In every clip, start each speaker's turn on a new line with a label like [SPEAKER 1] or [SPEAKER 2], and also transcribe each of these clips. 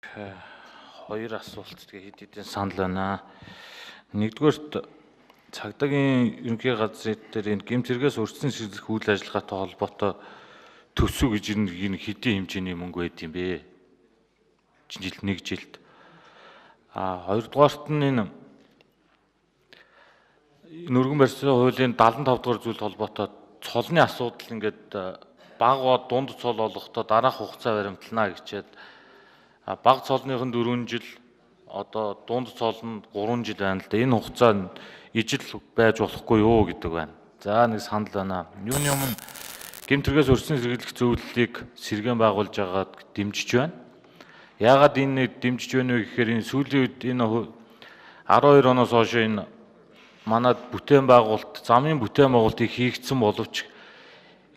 [SPEAKER 1] Хоёр асуулт тэгээ хэд хэдэн санал байна. Нэгдүгээрт цагдаагийн ерөнхий газрын дээр энэ гэмт хэрэгээс өртсөн шийдэх үйл ажиллагаатай холбоотой төсөв гэж энэ хэдийн хэмжээний мөнгө байд юм бэ? Жилд нэг жилд. Хоёрдугаарт нь энэ өргөн барьсан хуулийн 75 дугаар зүйлд холбоотой цолны асуудал ингээд бага дунд цол олохдоо дараах хугацаа баримтлана гэчээд бага цолныхын 4 жил одоо дунд цол нь 3 жил байна л да. Энэ хугацаа нь ижил байж болохгүй юу гэдэг байна. За нэг санал байна. Юуны өмнө гэмт хэрэгээс өрсөн сэргийлэх зөвлөлийг сэргээн байгуулж байгаад дэмжиж байна. Яагаад энэ дэмжиж байна вэ гэхээр энэ сүүлийн үед энэ 12 оноос хойш энэ манай бүтээн байгуулалт, замын бүтээн байгуулалтыг хийгдсэн боловч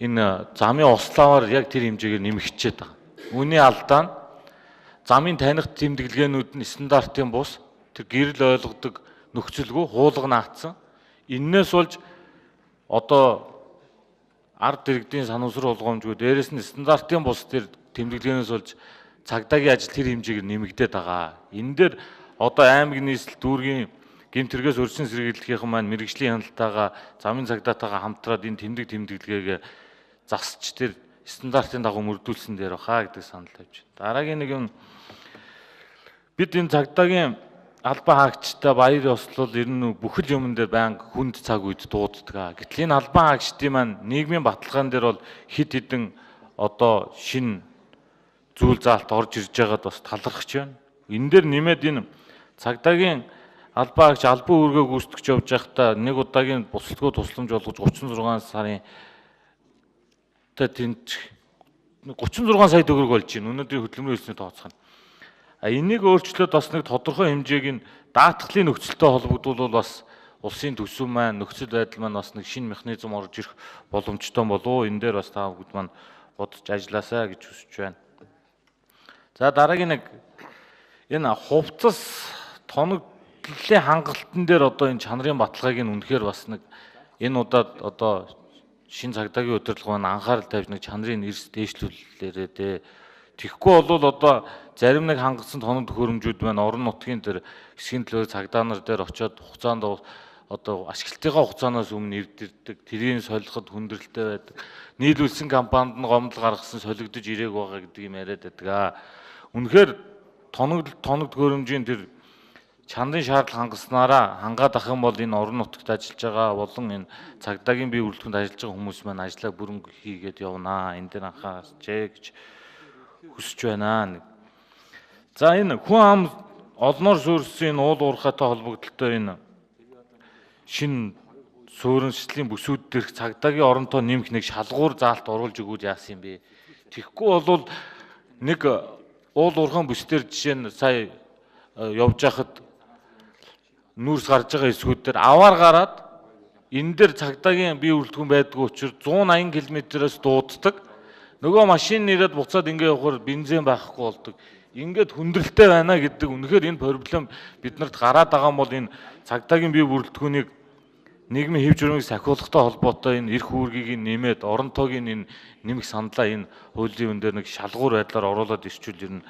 [SPEAKER 1] энэ замын ославаар яг тэр хэмжээгээр нэмэгдчихэд байгаа. Үүний алдаа нь замын таних тэмдэглэгээнүүд нь стандартын бус тэр гэрэл ойлгодог нөхцөлгүй хуулгanaагдсан. Иннээс болж одоо ард иргэдийн санамсар болгоомжгүй дээрэс нь стандартын бус тэр тэмдэглэгээнээс болж цагдаагийн ажил тэр хэмжээгээр нэмэгдээд байгаа. Энэ дээр одоо аймаг нийслэл дүүргийн гэмт хэрэгээс өрсөн сэргийлэхийн маань мэрэгжлийн хяналтайгаа замын цагдаатайгаа хамтраад энэ тэмдэглэгээг засч тэр стандартын дагуу мөрдүүлсэн дээр баха гэдэг санал тавьж байна. Дараагийн нэг юм бид энэ цагдаагийн албан хаагчтай баяр ёслол ер нь бүхэл юмн дээр байнга хүнд цаг үед дууддаг. Гэтэл энэ албан хаагчдын маань нийгмийн баталгаан дээр бол хид хідэн одоо шин зүйл заалт орж ирж байгаад бас талархаж байна. Энэ дээр нэмээд энэ цагдаагийн албан хаагч албан үүргээ гүйцэтгэж явж байхдаа нэг удаагийн бусалгүй тусламж болгож 36 сарын 36 сая төгрөг болж байна. Өнөөдрийн хөдөлмөрийн хэлсний тооцоо нь. Энийг өөрчлөөд бас нэг тодорхой хэмжээг нь даатгалын нөхцөлтэй холбогдуулбал бас улсын төсөв маань нөхцөл байдал маань бас нэг шинэ механизм орж ирэх боломжтой болов. Энэ дээр бас та бүгд маань бодож ажилласаа гэж хүсэж байна. За дараагийн нэг энэ хувцас тоноглолын хангалтан дээр одоо энэ чанарын баталгааг нь үнэхээр бас нэг энэ удаад одоо шинэ цагдаагийн удирдлага маань анхаарал тавьж нэг чанарын эрс дээшлүүлээрээ дээ. Тэгэхгүй бол одоо зарим нэг хангасан тоног төхөөрөмжүүд маань орон нутгийн тэр хэсгийн төлөө цагдаа нар дээр очиод хугацаанд одоо ашиглалтынхаа хугацаанаас өмнө эвдэрдэг, тэрийн солиход хүндрэлтэй байдаг. Нийлүүлсэн компанид нь гомдол гаргасан солигдож ирээг байгаа гэдэг юм яриад байдаг. Үнэхээр тоног төхөөрөмжийн тэр чанарын шаардлага хангаснараа хангаад ах юм бол энэ орон нутагт ажиллаж байгаа болон энэ цагдаагийн бие бүрэлдэхүүнд ажиллаж байгаа хүмүүс маань ажлаа бүрэн хийгээд явнаа. Энэ дээр анхаарч гэж хүсэж байна. За энэ хүн ам олноор суурьсан уул уурхайтай холбогдлолтой энэ шинэ сууриншлийн бүсүүд дээрх цагдаагийн оронтой нэмэх нэг шалгуур заалт оруулж өгөөд яасан юм бэ? Тэгэхгүй бол нэг уул уурхайн бүс дээр жишээ нь сая явж байхад нүүрс гарч байгаа эсгүүд дээр аваар гараад энэ дээр цагдаагийн бие бүрэлдэхүүн байдгүй учраас 180 км-ээс дууддаг. Нөгөө машин нэрээд буцаад ингэ явахаар бензин байхгүй болдог. Ингээд хүндрэлтэй байна гэдэг үнэхээр энэ проблем биднэрт гараад байгаа юм бол энэ цагдаагийн бие бүрэлдэхүүнийг нийгмийн хэв журмыг сахиулахтай холбоотой энэ эрх үүргийг нэмээд оронтойг энэ нэмэх саналаа энэ хуулийн өн дээр нэг шалгуур байдлаар оруулаад ирчүүл ер нь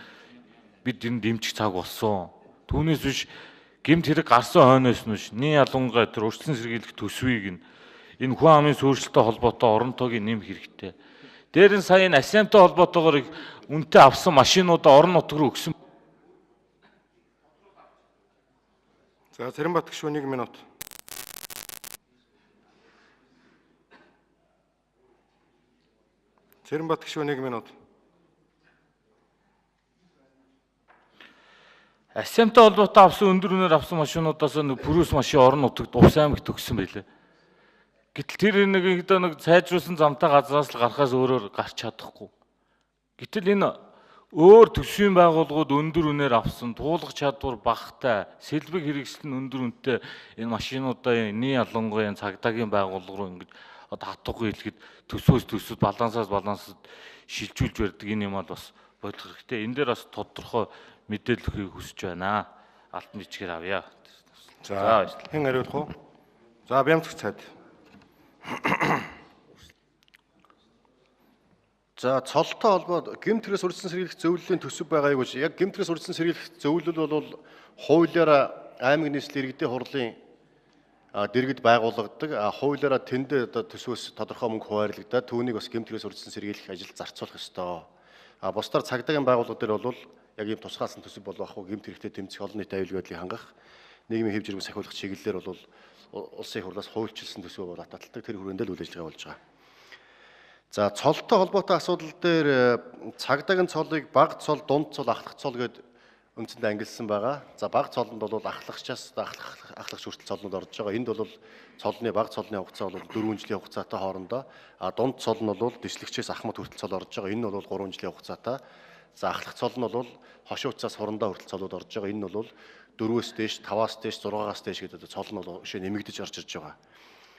[SPEAKER 1] бид энэ дэмжих цаг болсон. Түүнээс биш гэмт хэрэг гарсан хойноос нь нийт ялангуяа тэр өрсөн сэргийлэх төсвийг энэ хүн амын суурьшилтай холбоотой оронтойг нэмэх хэрэгтэй. Дээр нь сая энэ асямтай холбоотойгоор үнэтэй авсан машинуудаа орон нутг руу өгсөн.
[SPEAKER 2] За Цэрэнбат гишүүн 1 минут. Цэрэнбат гишүүн 1 минут.
[SPEAKER 1] Асямтай холбоотой авсан өндөр үнээр авсан машинуудаас нэг пүрүүс машин орон нутагт Увс аймагт өгсөн байлээ. Гэтэл тэр нэг сайжруулсан замтай газраас л гарахаас өөрөөр гарч чадахгүй. Гэтэл энэ өөр төсвийн байгууллагууд өндөр үнээр авсан, туулах чадвар багатай, сэлбэг хэрэгсэл нь өндөр үнэтэй энэ машинуудаа нийт ялангуяа цагдаагийн байгууллага руу ингэж одоо хатуугүй хэлэхэд төсвөөс балансаас шилжүүлж барьдаг энэ юм бол бас болох хэрэгтэй. Энэ дээр бас тодорхой мэдээлэл өгөхийг хүсэж байна. Алтан бичгээр авъя.
[SPEAKER 2] За хэн хариулах вэ? За Бямцгц цайд. За цолтой холбоод гэмтрээс урьдчилан сэргийлэх зөвлөлийн төсөв байгаа юу гэж. Яг гэмтрээс урьдчилан сэргийлэх зөвлөл бол хуулиараа аймаг нийслэл иргэдийн хурлын дэргэд байгуулагддаг. Хуулиараа тэнд одоо төсвөөс тодорхой мөнгө хуваарлагдаад түүнийг бас гэмтрээс урьдчилан сэргийлэх ажилд зарцуулах ёстой. Бусдаар цагдаагийн байгууллага дээр бол яг ийм тусгаалсан төсөв болох уу гэмт хэрэгтэй тэмцэх олон нийтийн аюулгүй байдлыг хангах нийгмийн хэв жиргэн сахиулах чиглэлээр бол улсын хурлаас хуульчилсан төсөв бол таталтдаг тэр хүрээндээ л үйл ажиллагаа болж байгаа. За цолтой холбоотой асуудал дээр цагдаагийн цолыг бага цол, дунд цол, ахлах цол гэдэг үндсэндээ ангилсан байгаа. За бага цолонд бол ахлагчаас ахлагч хүртэл цолнууд орж байгаа. Энд бол цолны бага цолны хугацаа бол 4 жилийн хугацаатай хоорондоо, дунд цол нь бол дэслэгчээс ахмад хүртэл цол орж байгаа. Энэ нь бол 3 жилийн хугацаатай. За ахлах цол нь бол хошуу уцаас хурандаа хүртэл цолууд орж байгаа. Энэ нь бол 4-өөс дээш, 5-аас дээш, 6-аас дээш гэдэг цол нь бол өшөө нэмэгдэж орж ирж байгаа.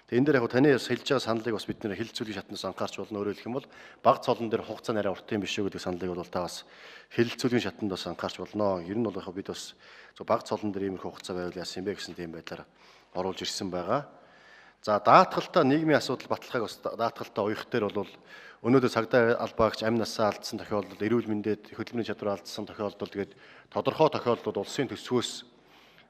[SPEAKER 2] Тэгээ энэ дээр яг таны хэлж байгаа саналыг бас бид нэр хэлэлцүүлэх шатнаас анхаарч болно. Өөрөөр хэлэх юм бол бага цолон дээр хугацаа нарийн урт юм биш үү гэдэг саналыг бол та бас хэлэлцүүлэх шатнд бас анхаарч болно. Ер нь бол яг бид бас бага цолон дээр иймэрхүү хугацаа байвал яасан юм бэ гэсэн тийм байдлаар оруулж ирсэн байгаа. За даатгалтаа нийгмийн асуудал баталгааг бас даатгалтаа уях дээр бол өнөөдөр цагдаа албаагч амь насаа алдсан тохиолдолд, эрүүл мэндэд хөдөлмөрийн чадвар алдсан тохиолдолд тэгээд тодорхой тохиолдлууд улсын төсвөөс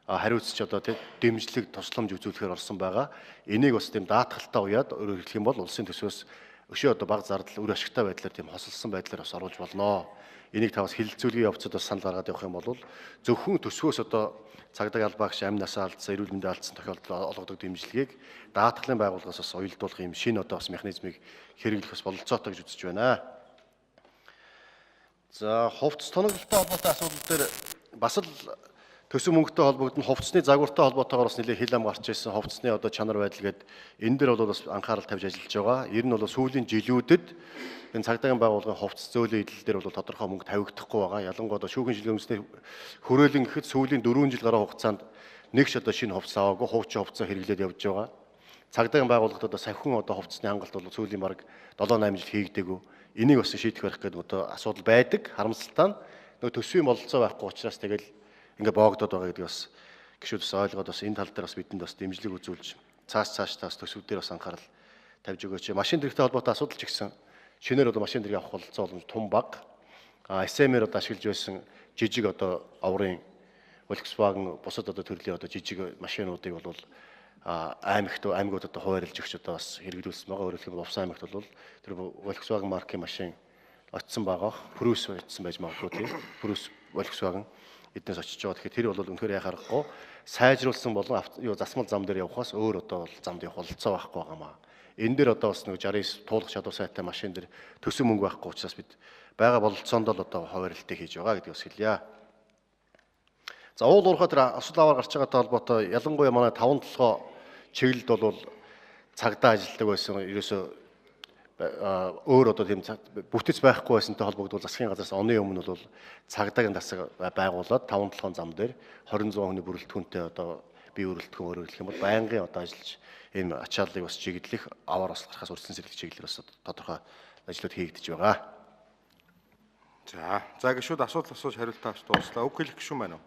[SPEAKER 2] хариуцж одоо дэмжлэг тусламж үзүүлэхээр орсон байгаа. Энийг бас тийм даатгалтаа уяад өөрөөр хэлэх юм бол улсын төсвөөс өшөө одоо бага зардал үр ашигтай байдлаар тийм хосолсон байдлаар бас оруулж болно. Энийг та бас хэлэлцүүлгийн явцад бас санал гаргаад явах юм бол зөвхөн төсвөөс одоо цагдаагийн албаагч амь насаа алдсан, эрүүл мэндийн алдсан тохиолдолд олгодог дэмжлэгийг даатгалын байгууллагаас бас уялдуулах юм шинэ одоо бас механизмыг хэрэглэх бас бололцоотой гэж үзэж байна. За хувцас тоноглолтой холбоотой асуудал дээр бас л төсөв мөнгөтэй холбогдсон хувцсны загвартай холбоотойгоор бас нэлээд хил ам гарч ирсэн хувцсны одоо чанар байдал гээд энэ дээр бол бас анхаарал тавьж ажиллаж байгаа. Ер нь бол сүүлийн жилүүдэд энэ цагдаагийн байгууллагын хувцс зөөлөн эдэл дээр бол тодорхой мөнгө тавигдахгүй байгаа. Ялангуяа шүүхийн шилгээ үндэсний хүрээлэн гэхэд сүүлийн 4 жил гаруй хугацаанд нэг ч одоо шинэ хувцас аваагүй, хуучин хувцас хэрэглээд явж байгаа. Цагдаагийн байгууллагад одоо сахиун одоо хувцсны хангалт бол сүүлийн бараг 7-8 жил хийгдээгүй. Энийг бас шийдэх байх гэдэг одоо асуудал байдаг. Харамсалтай нь нөгөө төсвийн бололцоо байхгүй учраас тэгэл ингээ боогдоод байгаа гэдэг бас гişүүд бас ойлгоод бас энэ тал дээр бас бидэнд бас дэмжлэг үзүүлж цааш тас төсвүүд дээр бас анхаарал тавьж өгөөч. Машин дэрэгтэй холбоотой асуудал ч гэсэн шинээр одоо машин дэрэг авах бололцоо боломж тун бага. SM-ээр одоо ашиглаж байсан жижиг одоо аврын Volkswagen бусад одоо төрлийн одоо жижиг машинуудыг бол аймагуд одоо хуваарлж өгч одоо бас хэрэглүүлсэн байгаа. Өөрөөр хэлбэл Увс аймагт бол тэр Volkswagen маркийн машин очсон байгаа. Purus очсон байж магадгүй тийм. Purus Volkswagen эднээс очиж байгаа. Тэгэхээр тэр бол үнэхээр яхаа аргагүй сайжруулсан болон засмал зам дээр явхаас өөр одоо бол замд явах бололцоо байхгүй байгаамаа. Энэ дээр одоо бас нэг 69 туулах чадвар сайтай машин дээр төсөв мөнгө байхгүй учраас бид байгаа бололцоонд л одоо хуваарлтыг хийж байгаа гэдгийг бас хэлье. За уул уурхай тэр асуул аваар гарч байгаатай холбоотой ялангуяа манай 5 толгой чиглэлд бол цагдаа ажилладаг байсан. Ерөөсөө өөр одоо тийм бүтэц байхгүй байсантай холбогдвол засгийн газраас оны өмнө бол цагдаагийн засаг байгуулад 5 толгойн зам дээр 20-100 хүний бүрэлдэхүүнтэй одоо бие бүрэлдэхүүн өөрөөр хэлэх юм бол байнгын одоо ажиллаж энэ ачааллыг бас чиглэх аваар бас гарахаас урьдчилан сэргийлэх чиглэлээр бас тодорхой ажлууд хийгдэж байгаа.
[SPEAKER 3] За гişүүд асуулт асууж хариултаа авч дууслаа. Үг хэлэх гişүүн байна уу?